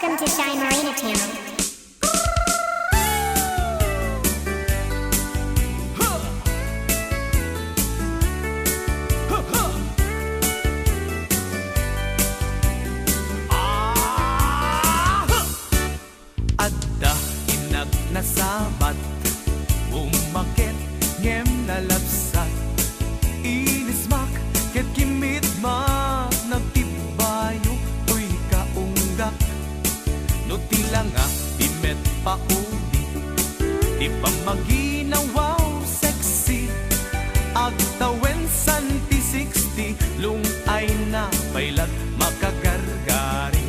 Welcome to Shy Marina Channel. Adda inag nasabat, umakit ngem nalapsat, inismak ket kimit mak nagtibayo tuy kaunggak. No tila nga dimet pauli, di pa maginawaw sexy, agtawen santi 60, lungay na pailat makagargari.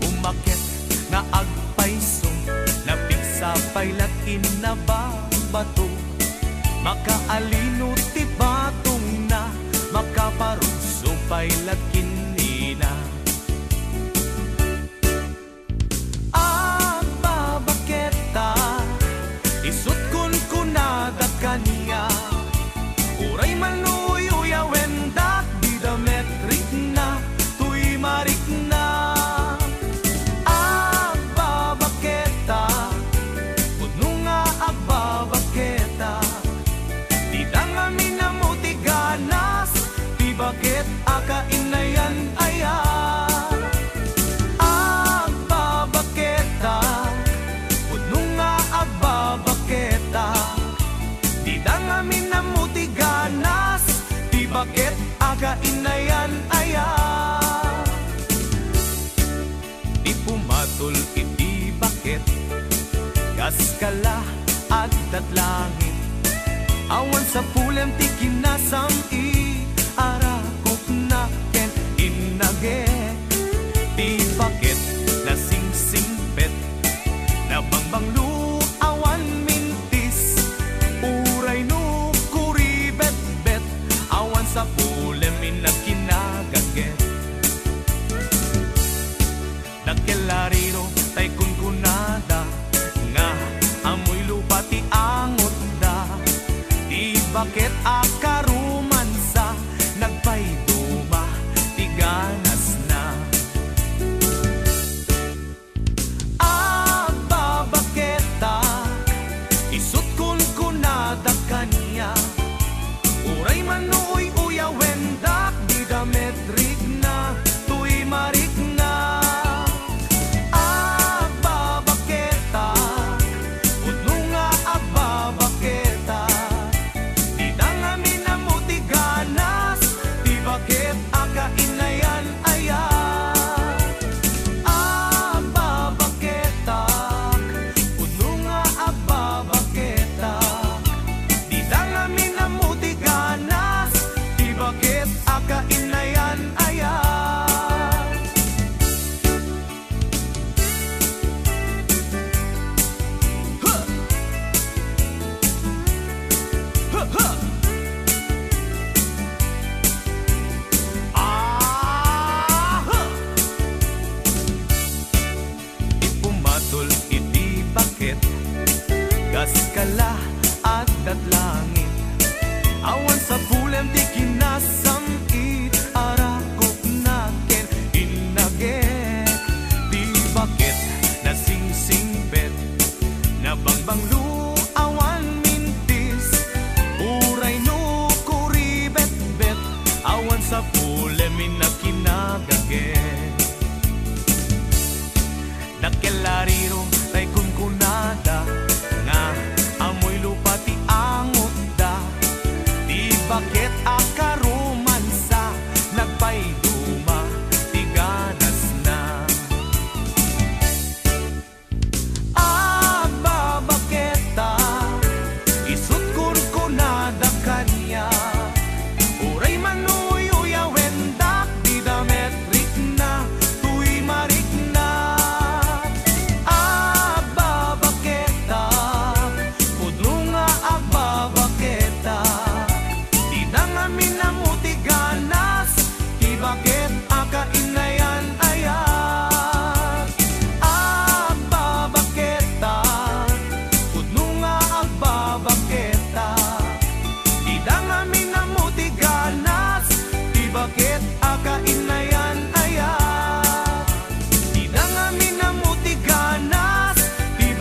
Umakit nga agpaiso, napigsa pailat inababato, makaalino ti batong na, makaparuso pailat kinina. Agbabaketa, isut kun kunada kaniya, uray manuyuya wendak didametrik na, tuy marik na. Bakit akainayan aya? Agbabaketa, puno nga agbabaketa, di dangamin na mutiganas, di bakit akainayan aya? Di pumatol iti bakit, kaskala at tatlangit, awan sa pulem ti kinasam-i, arakop na ken inage, di bakit na sing-singpet, na bangbanglu awan mintis, uray no kuribet-bet, awan sa pulem inakinagaget. Nakelariro tay kun kunada, nga amoy lupa ti angot da, di bakit akaruman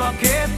baket